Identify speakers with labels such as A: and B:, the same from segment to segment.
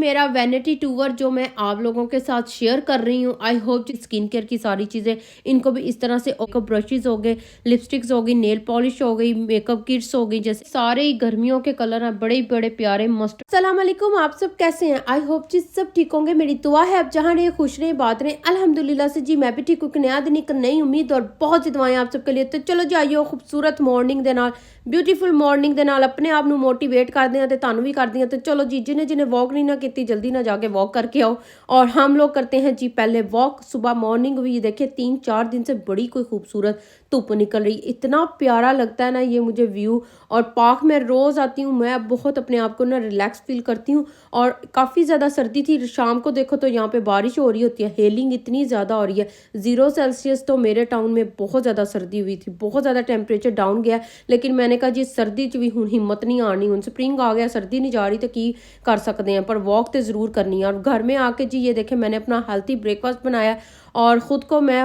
A: मेरा vanity tour जो मैं आप लोगों के साथ शेयर कर रही हूँ। आई होप स्किन केयर की सारी चीज़ें इनको भी इस तरह से मेकअप ब्रशेज हो गए, लिपस्टिक्स हो गई, नेल पॉलिश हो गई, मेकअप किट्स हो गई, जैसे सारे ही गर्मियों के कलर हैं, बड़े बड़े प्यारे मस्त। अस्सलाम वालेकुम, आप सब कैसे हैं? आई होप जी सब ठीक होंगे। मेरी दुआ है आप जहाँ रहे खुश रहे बात रहे। अल्हम्दुलिल्लाह से जी मैं भी ठीक हूँ। एक नया दिन, एक नई उम्मीद और बहुत सी दुआएं आप सबके लिए। तो चलो जी आइयो खूबसूरत मॉर्निंग ਦੇ ਨਾਲ ब्यूटीफुल मॉर्निंग ਦੇ ਨਾਲ अपने आप ਨੂੰ मोटिवेट करते हैं तो ਤੁਹਾਨੂੰ भी करते हैं। तो चलो जी जिन्हें जिन्हें वॉक नहीं ना की जल्दी ना जाके वॉक करके आओ। और हम लोग करते हैं जी पहले वॉक सुबह मॉर्निंग भी। देखिए 3-4 दिन से बड़ी कोई खूबसूरत धूप निकल रही, इतना प्यारा लगता है ना ये मुझे व्यू। और पार्क में रोज़ आती हूँ मैं, बहुत अपने आप को ना रिलैक्स फील करती हूँ। और काफ़ी ज़्यादा सर्दी थी, शाम को देखो तो यहाँ पे बारिश हो रही होती है, हेलिंग इतनी ज़्यादा हो रही है 0 सेल्सियस। तो मेरे टाउन में बहुत ज़्यादा सर्दी हुई थी, बहुत ज़्यादा टेम्परेचर डाउन गया। लेकिन मैंने कहा जी सर्दी च भी हुण हिम्मत नहीं आनी, हुण स्प्रिंग आ गया, सर्दी नहीं जा रही तो की कर सकते हैं, पर वॉक तो ज़रूर करनी है। और घर में आके जी ये देखे मैंने अपना हेल्थी ब्रेकफास्ट बनाया और ख़ुद को मैं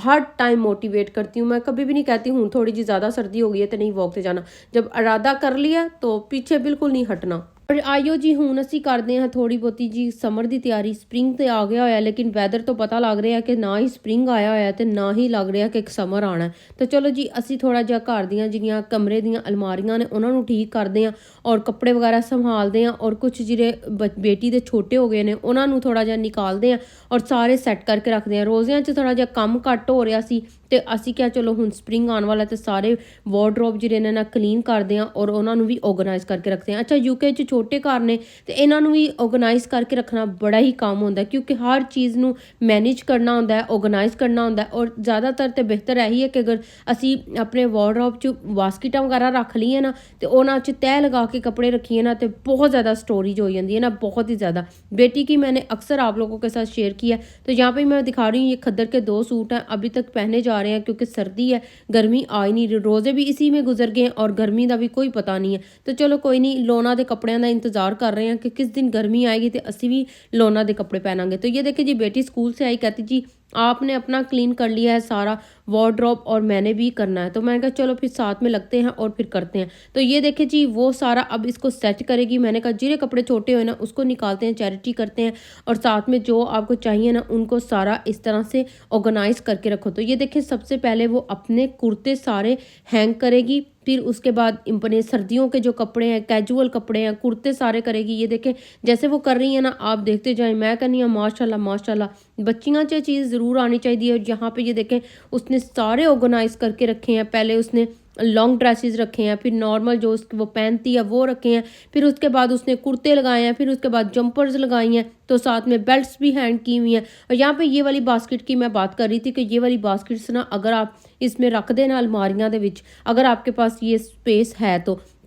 A: हर टाइम मोटिवेट करती हूँ। मैं कभी भी नहीं कहती हूँ थोड़ी जी ज़्यादा सर्दी हो गई है तो नहीं वॉक पे जाना। जब इरादा कर लिया तो पीछे बिल्कुल नहीं हटना। और आइयो जी हूँ असी करते हैं थोड़ी बहुती जी समर की तैयारी। स्प्रिंग तो आ गया होया लेकिन वैदर तो पता लग रहा है कि ना ही स्प्रिंग आया होया तो ना ही लग रहा कि समर आना है। तो चलो जी असी थोड़ा जिहा घर दियां जिहड़ियां कमरे दियां अलमारियां ने उन्होंने ठीक करते हैं और कपड़े वगैरह संभालते हैं। और कुछ जिहड़े बेटी के छोटे हो गए ने उन्होंने थोड़ा जिहा निकालते हैं और सारे सैट करके रखते हैं। रोज़ियां च थोड़ा जिहा कम घट हो रहा सी तो असी क्या चलो हुण स्प्रिंग आने वाला तो सारे वार्डरोब जिहड़े ने ना क्लीन करते हैं और उन्होंने भी ऑर्गेनाइज करके रखते हैं। अच्छा यूके च छोटे घर ने तो इन्हों भी ऑर्गेनाइज करके रखना बड़ा ही काम होंदा है, क्योंकि हर चीज़ नू मैनेज करना होंदा है, ऑर्गेनाइज करना होंदा है। और ज़्यादातर तो बेहतर यही है कि अगर असी अपने वार्डरोब च बास्किटां वगैरह रख लीए ना तो उन्हां च तह लगा के कपड़े रखिए ना तो बहुत ज़्यादा स्टोरेज हो जाती है ना, बहुत ही ज़्यादा। बेटी की मैंने अक्सर आप लोगों के साथ शेयर किया। तो यहाँ पे मैं दिखा रही हूँ, ये खद्दर के 2 सूट हैं, अभी तक पहने जा रहे हैं क्योंकि सर्दी है, गर्मी आ ही नहीं रही। रोज़े भी इसी में गुजर गए और गर्मी का भी कोई पता नहीं है। तो चलो कोई नहीं, लोना के कपड़ों का इंतजार कर रहे हैं कि किस दिन गर्मी आएगी तो असी भी लोना के कपड़े पहनांगे। तो ये देखिए जी बेटी स्कूल से आई, कहती जी आपने अपना क्लीन कर लिया है सारा वार्डरोब और मैंने भी करना है। तो मैंने कहा चलो फिर साथ में लगते हैं और फिर करते हैं। तो ये देखिए जी वो सारा अब इसको सेट करेगी। मैंने कहा जिरे कपड़े छोटे हुए ना उसको निकालते हैं, चैरिटी करते हैं और साथ में जो आपको चाहिए ना उनको सारा इस तरह से ऑर्गेनाइज करके रखो। तो ये देखिए सबसे पहले वो अपने कुर्ते सारे हैंग करेगी, फिर उसके बाद अपने सर्दियों के जो कपड़े हैं, कैजुअल कपड़े हैं, कुर्ते सारे करेगी। ये देखें जैसे वो कर रही है ना, आप देखते जाएं। मैं कहनी हूँ माशाल्लाह माशाल्लाह, बच्चियां च चीज़ ज़रूर आनी चाहिए। और यहाँ पे ये देखें उसने सारे ऑर्गेनाइज करके रखे हैं। पहले उसने लॉन्ग ड्रेसेस रखे हैं, फिर नॉर्मल जो उसकी वो पहनती है वो रखे हैं, फिर उसके बाद उसने कुर्ते लगाए हैं, फिर उसके बाद जंपर्स लगाई हैं, तो साथ में बेल्ट्स भी हैंग की हुई हैं। और यहाँ पे ये वाली बास्केट की मैं बात कर रही थी कि ये वाली बास्केट्स ना अगर आप इसमें रख देना अलमारियां दे विच, अगर आपके पास ये स्पेस है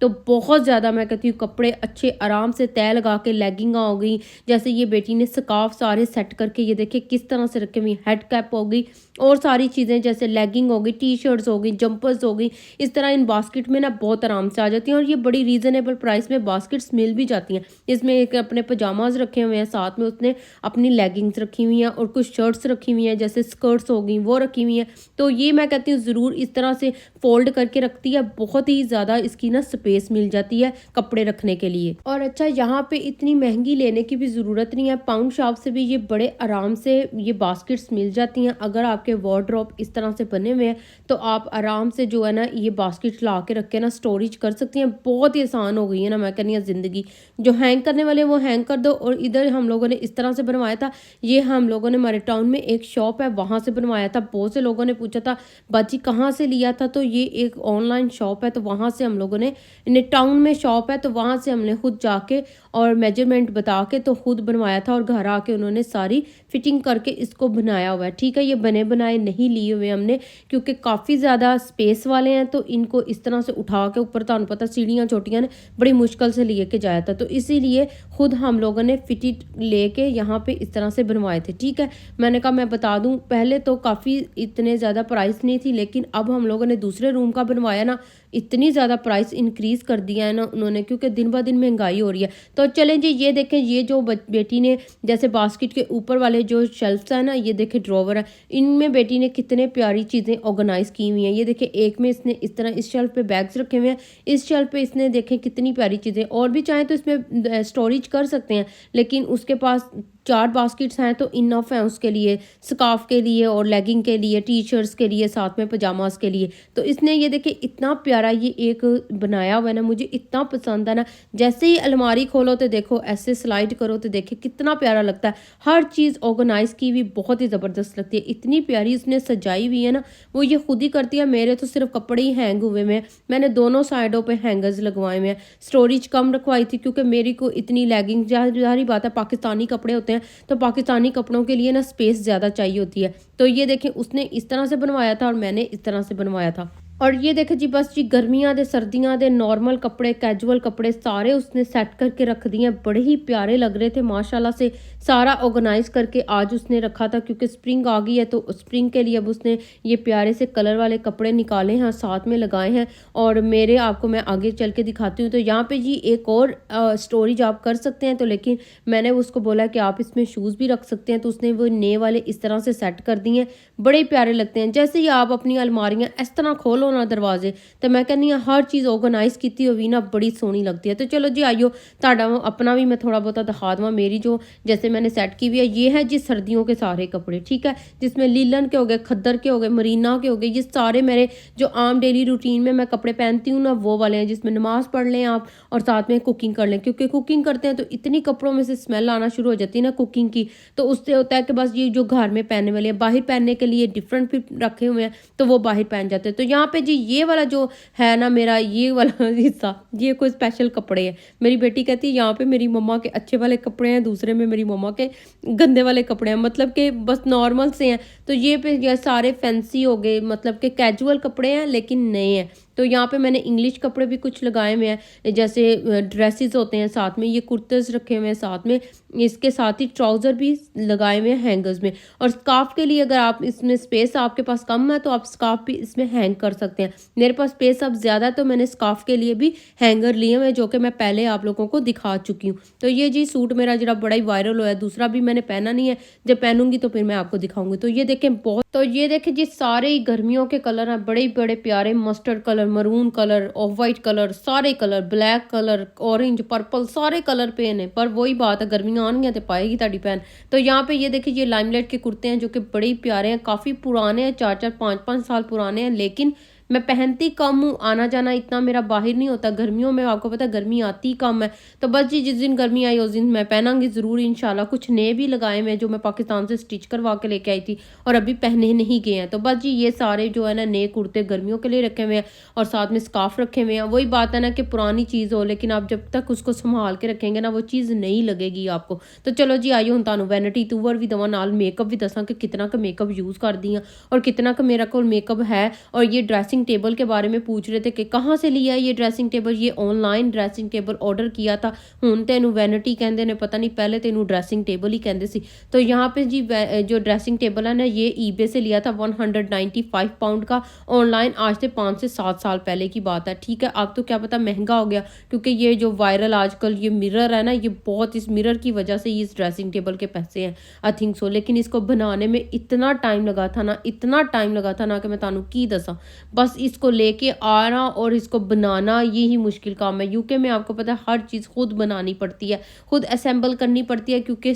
A: तो बहुत ज़्यादा मैं कहती हूँ कपड़े अच्छे आराम से तय लगा के, लेगिंग हो गई, जैसे ये बेटी ने स्कार्फ सारे सेट करके ये देखिए किस तरह से रखे हुई, हेड कैप हो गई और सारी चीज़ें जैसे लेगिंग हो गई, टी शर्ट्स हो गई, जंपर्स हो गई, इस तरह इन बास्केट में ना बहुत आराम से आ जाती हैं। और ये बड़ी रीज़नेबल प्राइस में बास्केट्स मिल भी जाती हैं। इसमें एक अपने पजामाज रखे हुए हैं, साथ में उसने अपनी लेगिंग्स रखी हुई हैं और कुछ शर्ट्स रखी हुई हैं, जैसे स्कर्ट्स हो गई वो रखी हुई हैं। तो ये मैं कहती हूँ ज़रूर इस तरह से फोल्ड करके रखती है, बहुत ही ज़्यादा इसकी ना स्पेस मिल जाती है कपड़े रखने के लिए। और अच्छा यहाँ पे इतनी महंगी लेने की भी ज़रूरत नहीं है, पाउंड शॉप से भी ये बड़े आराम से ये बास्केट्स मिल जाती हैं। अगर आपके वार्डरोब इस तरह से बने हुए हैं तो आप आराम से जो है ना ये बास्केट ला के रख के ना स्टोरेज कर सकती हैं। बहुत ही आसान हो गई है ना, मैं कहनी ज़िंदगी। जो हैंग करने वाले वो हैंग कर दो। और इधर हम लोगों ने इस तरह से बनवाया था, ये हम लोगों ने हमारे टाउन में एक शॉप है वहाँ से बनवाया था। बहुत से लोगों ने पूछा था बाजी कहाँ से लिया था, तो ये एक ऑनलाइन शॉप है, तो वहाँ से हम लोगों ने टाउन में शॉप है तो वहाँ से हमने खुद जाके और मेजरमेंट बता के तो खुद बनवाया था। और घर आके उन्होंने सारी फिटिंग करके इसको बनाया हुआ है। ठीक है, ये बने बनाए नहीं लिए हुए हमने, क्योंकि काफ़ी ज़्यादा स्पेस वाले हैं तो इनको इस तरह से उठा के ऊपर, तुहानू पता सीढ़ियाँ छोटियाँ ने, बड़ी मुश्किल से लिए के जाया था। तो इसीलिए खुद हम लोगों ने फिटिट लेके यहाँ पे इस तरह से बनवाए थे। ठीक है, मैंने कहा मैं बता दूँ, पहले तो काफ़ी इतने ज़्यादा प्राइस नहीं थी, लेकिन अब हम लोगों ने दूसरे रूम का बनवाया ना, इतनी ज़्यादा प्राइस इंक्रीज़ कर दिया है ना उन्होंने, क्योंकि दिन ब दिन महंगाई हो रही है। तो चलें जी, ये देखें, ये जो बेटी ने जैसे बास्केट के ऊपर वाले जो शेल्फ्स है ना, ये देखें ड्रॉवर है, इनमें बेटी ने कितने प्यारी चीज़ें ऑर्गेनाइज की हुई हैं। ये देखें, एक में इसने इस तरह इस शेल्फ पे बैग्स रखे हुए हैं, इस शेल्फ पे इसने देखें कितनी प्यारी चीज़ें, और भी चाहें तो इसमें स्टोरेज कर सकते हैं, लेकिन उसके पास 4 बास्केट्स हैं तो इनफ है उसके लिए, स्कार्फ के लिए और लेगिंग के लिए, टी-शर्ट्स के लिए, साथ में पजामास के लिए। तो इसने ये देखिए इतना प्यारा ये एक बनाया हुआ है ना, मुझे इतना पसंद है ना। जैसे ही अलमारी खोलो तो देखो, ऐसे स्लाइड करो तो देखिए कितना प्यारा लगता है। हर चीज़ ऑर्गेनाइज़ की हुई बहुत ही ज़बरदस्त लगती है। इतनी प्यारी इसने सजाई हुई है ना, वो ये खुद ही करती है। मेरे तो सिर्फ कपड़े ही हैंग हुए हुए हैं, मैंने दोनों साइडों पे हैंगर्स लगवाए हुए हैं। स्टोरेज कम रखवाई थी क्योंकि मेरी को इतनी लेगिंग, ज़ाहिर बात है पाकिस्तानी कपड़े होते हैं तो पाकिस्तानी कपड़ों के लिए ना स्पेस ज़्यादा चाहिए होती है। तो ये देखें, उसने इस तरह से बनवाया था और मैंने इस तरह से बनवाया था। और ये देखें जी, बस जी गर्मियां दे सर्दियां दे नॉर्मल कपड़े, कैजुअल कपड़े सारे उसने सेट करके रख दिए हैं। बड़े ही प्यारे लग रहे थे माशाल्लाह से। सारा ऑर्गेनाइज करके आज उसने रखा था, क्योंकि स्प्रिंग आ गई है तो स्प्रिंग के लिए अब उसने ये प्यारे से कलर वाले कपड़े निकाले हैं, साथ में लगाए हैं। और मेरे आपको मैं आगे चल के दिखाती हूँ। तो यहाँ पे जी एक और स्टोरेज आप कर सकते हैं, तो लेकिन मैंने उसको बोला कि आप इसमें शूज़ भी रख सकते हैं, तो उसने वो नए वाले इस तरह से सेट कर दिए हैं। बड़े प्यारे लगते हैं। जैसे ही आप अपनी अलमारियाँ इस तरह खोलो ना दरवाजे, तो मैं कहनी हाँ हर चीज़ ऑर्गेनाइज की हुई ना बड़ी सोहनी लगती है। तो चलो जी आइयो, ताड़ा अपना भी मैं थोड़ा बहुत दिखा दूँ। मेरी जो जैसे मैंने सेट की हुई है, ये है जी सर्दियों के सारे कपड़े, ठीक है, जिसमें लीलन के हो गए, खद्दर के हो गए, मरीना के हो गए। ये सारे मेरे जो आम डेली रूटीन में मैं कपड़े पहनती हूँ ना, वो वाले हैं, जिसमें नमाज पढ़ लें आप और साथ में कुकिंग कर लें। क्योंकि कुकिंग करते हैं तो इतनी कपड़ों में से स्मेल आना शुरू हो जाती है ना कुकिंग की, तो उससे होता है कि बस ये जो घर में पहनने वाले हैं, बाहर पहनने के लिए डिफरेंट भी रखे हुए हैं, तो वो बाहर पहन जाते हैं। तो यहाँ पे जी ये वाला जो है ना, मेरा ये वाला हिस्सा, ये कोई स्पेशल कपड़े हैं। मेरी बेटी कहती है यहाँ पे मेरी मम्मा के अच्छे वाले कपड़े हैं, दूसरे में मेरी मम्मा के गंदे वाले कपड़े हैं, मतलब कि बस नॉर्मल से हैं। तो ये पे ये सारे फैंसी हो गए, मतलब कि कैजुअल कपड़े हैं लेकिन नए हैं। तो यहाँ पे मैंने इंग्लिश कपड़े भी कुछ लगाए हुए हैं, जैसे ड्रेसेस होते हैं, साथ में ये कुर्तेज रखे हुए हैं, साथ में इसके साथ ही ट्राउज़र भी लगाए हुए हैं हैंगर्स में। और स्कार्फ के लिए अगर आप इसमें स्पेस आपके पास कम है तो आप स्कार्फ भी इसमें हैंग कर सकते हैं। मेरे पास स्पेस अब ज़्यादा है तो मैंने स्कार्फ के लिए भी हैंगर लिए हुए हैं, जो कि मैं पहले आप लोगों को दिखा चुकी हूँ। तो ये जी सूट मेरा जरा बड़ा ही वायरल हुआ है, दूसरा भी मैंने पहना नहीं है, जब पहनूंगी तो फिर मैं आपको दिखाऊंगी। तो ये देखें बहुत, तो ये देखें जी सारे ही गर्मियों के कलर हैं, बड़े बड़े प्यारे, mustard colour, maroon colour, off white colour, सारे colour, black colour, orange, purple, सारे कलर पेन है। पर वही बात है, गर्मियां आनी है तो पाएगी ताड़ी पहन। तो यहाँ पे ये देखिए, ये लाइमलाइट के कुर्ते हैं जो कि बड़े ही प्यारे हैं, काफ़ी पुराने हैं, 4-4 5-5 साल पुराने हैं, लेकिन मैं पहनती कम हूँ, आना जाना इतना मेरा बाहर नहीं होता। गर्मियों में आपको पता है गर्मी आती कम है, तो बस जी जिस दिन गर्मी आई उस दिन मैं पहनांगी ज़रूर इंशाल्लाह। कुछ नए भी लगाए मैं, जो मैं पाकिस्तान से स्टिच करवा के लेके आई थी और अभी पहने नहीं गए हैं। तो बस जी ये सारे जो है ना नए कुर्ते गर्मियों के लिए रखे हुए हैं, और साथ में स्कार्फ रखे हुए हैं। वही बात है ना कि पुरानी चीज़ हो, लेकिन आप जब तक उसको संभाल के रखेंगे ना, वो चीज़ नहीं लगेगी आपको। तो चलो जी आइयो, हूँ तुहानू वैनिटी टूर भी दवा, नाल मेकअप भी दसा कि कितना का मेकअप यूज़ कर दी और कितना का मेरा को मेकअप है। और ये ड्रेसिंग टेबल के बारे में पूछ रहे थे कि कहाँ से लिया है ये ड्रेसिंग टेबल। ये ऑनलाइन ड्रेसिंग टेबल ऑर्डर किया था, हुण तेनू वैनिटी कहंदे ने, पता नहीं पहले तेनू ड्रेसिंग टेबल ही कहंदे सी। तो यहाँ पे जी जो ड्रेसिंग टेबल है ना, ये ईबे से लिया था 195 पाउंड का, ऑनलाइन आज से 5 से 7 साल पहले की बात है, ठीक है। अब तो क्या पता महंगा हो गया, क्योंकि ये जो वायरल आजकल ये मिरर है ना, ये बहुत, इस मिरर की वजह से इस ड्रेसिंग टेबल के पैसे हैं, आई थिंक सो। लेकिन इसको बनाने में इतना टाइम लगा था ना, इतना टाइम लगा था ना कि मैं तानू की दसा। बस इसको लेके आना और इसको बनाना ये ही मुश्किल काम है। यूके में आपको पता है हर चीज़ खुद बनानी पड़ती है, खुद असेंबल करनी पड़ती है, क्योंकि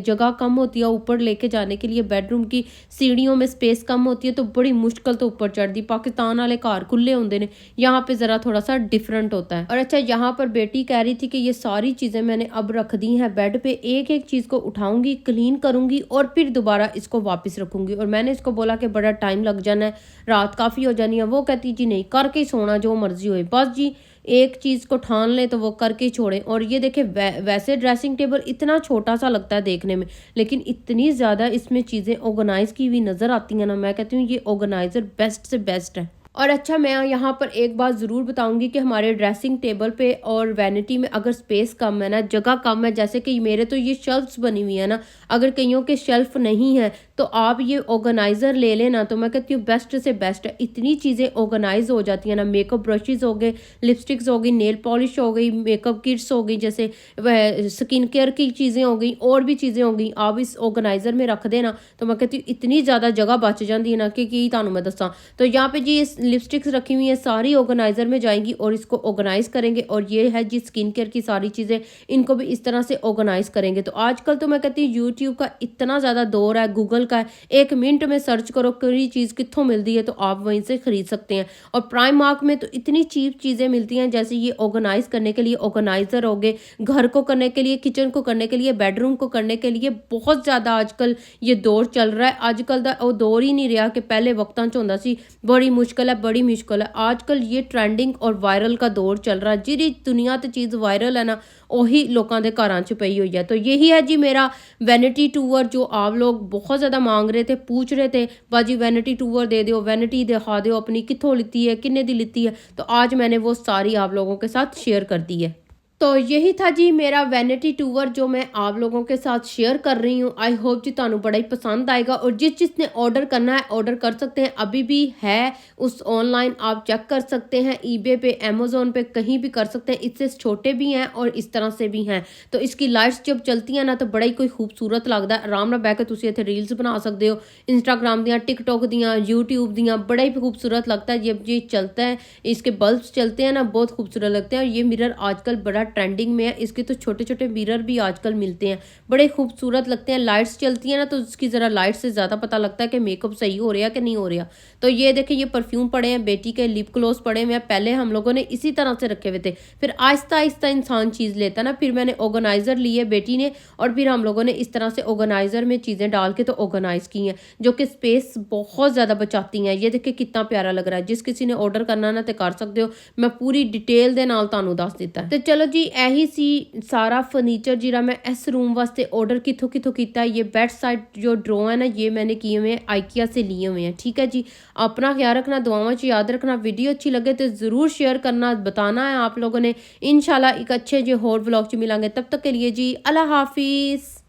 A: जगह कम होती है ऊपर लेके जाने के लिए। बेडरूम की सीढ़ियों में स्पेस कम होती है, तो बड़ी मुश्किल तो ऊपर चढ़ती। पाकिस्तान वाले घर खुले होंगे ने, यहाँ पे ज़रा थोड़ा सा डिफरेंट होता है। और अच्छा, यहाँ पर बेटी कह रही थी कि ये सारी चीज़ें मैंने अब रख दी हैं बेड पे, एक एक चीज़ को उठाऊंगी, क्लीन करूंगी और फिर दोबारा इसको वापस रखूंगी। और मैंने इसको बोला कि बड़ा टाइम लग जाना है, रात काफ़ी हो जानी है। वो कहती जी नहीं, करके ही सोना, जो मर्जी होए, बस जी एक चीज़ को ठान ले तो वो करके ही छोड़े। और ये देखे वैसे ड्रेसिंग टेबल इतना छोटा सा लगता है देखने में, लेकिन इतनी ज़्यादा इसमें चीज़ें ऑर्गेनाइज की हुई नज़र आती हैं ना, मैं कहती हूँ ये ऑर्गेनाइज़र बेस्ट से बेस्ट है। और अच्छा मैं यहाँ पर एक बात ज़रूर बताऊँगी कि हमारे ड्रेसिंग टेबल पे और वैनिटी में अगर स्पेस कम है ना, जगह कम है, जैसे कि मेरे तो ये शेल्फ्स बनी हुई है ना, अगर कईयों के शेल्फ नहीं है तो आप ये ऑर्गेनाइज़र ले लेना, तो मैं कहती हूँ बेस्ट से बेस्ट है। इतनी चीज़ें ऑर्गेनाइज़ हो जाती हैं ना, मेकअप ब्रशेज़ हो गए, लिपस्टिक्स हो गई, नेल पॉलिश हो गई, मेकअप किट्स हो गई, जैसे वह स्किन केयर की चीज़ें हो गई, और भी चीज़ें हो गई, आप इस ऑर्गेनाइज़र में रख देना, तो मैं कहती हूँ इतनी ज़्यादा जगह बच जाती है ना कि तुहानू मैं दसां। तो यहाँ पे जी लिपस्टिक्स रखी हुई है, सारी ऑर्गेनाइजर में जाएंगी और इसको ऑर्गेनाइज करेंगे। और ये है जी स्किन केयर की सारी चीज़ें, इनको भी इस तरह से ऑर्गेनाइज करेंगे। तो आजकल तो मैं कहती हूँ यूट्यूब का इतना ज़्यादा दौर है, गूगल का है, 1 मिनट में सर्च करो कोई चीज़ कित्थों मिलती है तो आप वहीं से खरीद सकते हैं। और प्राइम मार्क में तो इतनी चीप चीज़ें मिलती हैं, जैसे ये ऑर्गेनाइज करने के लिए ऑर्गेनाइजर हो गए, घर को करने के लिए, किचन को करने के लिए, बेडरूम को करने के लिए, बहुत ज़्यादा आजकल ये दौर चल रहा है। आजकल का वो दौर ही नहीं रहा कि पहले वक्तां च होंदा सी बड़ी मुश्किल है, बड़ी मुश्किल है। आजकल ये ट्रेंडिंग और वायरल का दौर चल रहा है। जिहड़ी दुनिया ते चीज़ वायरल है ना, ਉਹੀ लोगों के घरां च पई हुई है। तो यही है जी मेरा वैनिटी टूर, जो आप लोग बहुत ज़्यादा मांग रहे थे, पूछ रहे थे बाजी वैनिटी टूर दे दो, वैनिटी दिखा दो अपनी, कित्थों लिती है, किन्ने दी लिती है। तो आज मैंने वो सारी आप लोगों के साथ शेयर कर दी है। तो यही था जी मेरा वैनिटी टूर जो मैं आप लोगों के साथ शेयर कर रही हूँ। आई होप जी तुहानू बड़ा ही पसंद आएगा। और जिसने ऑर्डर करना है ऑर्डर कर सकते हैं, अभी भी है उस ऑनलाइन, आप चेक कर सकते हैं, ईबे पे, अमेजोन पे, कहीं भी कर सकते हैं। इससे छोटे भी हैं और इस तरह से भी हैं। तो इसकी लाइट्स जब चलती हैं ना तो बड़ा ही कोई खूबसूरत लगता है। आराम नाल बैठ के तुसीं इत्थे रील्स बना सकते हो, इंस्टाग्राम दियां, टिकटॉक दियां, यूट्यूब दियां, बड़ा ही खूबसूरत लगता है जब ये चलता है। इसके बल्ब्स चलते हैं ना, बहुत खूबसूरत लगते हैं। और ये मिरर आजकल बड़ा ट्रेंडिंग में है, इसके तो छोटे छोटे मिरर भी आजकल मिलते हैं, बड़े खूबसूरत लगते हैं। लाइट्स चलती हैं ना तो उसकी ज़रा लाइट से ज़्यादा पता लगता है कि मेकअप सही हो रहा है कि नहीं हो रहा। तो ये देखें, ये परफ्यूम पड़े हैं, बेटी के लिप ग्लोस पड़े हुए हैं। पहले हम लोगों ने इसी तरह से रखे हुए थे, फिर आहिस्ता आहिस्ता इंसान चीज़ लेता ना, फिर मैंने ऑर्गेनाइज़र लिए बेटी ने, और फिर हम लोगों ने इस तरह से ऑर्गेनाइज़र में चीज़ें डाल के तो ऑर्गेनाइज़ की हैं, जो कि स्पेस बहुत ज़्यादा बचाती हैं। ये देखिए कितना प्यारा लग रहा है। जिस किसी ने ऑर्डर करना ना तो कर सकते हो, मैं पूरी डिटेल दे नाल तुहानू दस दिता है। तो चलो जी, यही सी सारा फर्नीचर जिहड़ा मैं इस रूम वास्ते ऑर्डर कित्थों कित्थों कीता है। ये बेड साइड जो ड्रॉ है ना, ये मैंने किए हुए हैं, आइकिया से लिए हुए हैं। ठीक है जी, अपना ख्याल रखना, दुआओं च याद रखना। वीडियो अच्छी लगे तो ज़रूर शेयर करना, बताना है आप लोगों ने। इंशाल्लाह एक अच्छे जो होर व्लॉग च मिलांगे, तब तक के लिए जी अल्लाह हाफिज़।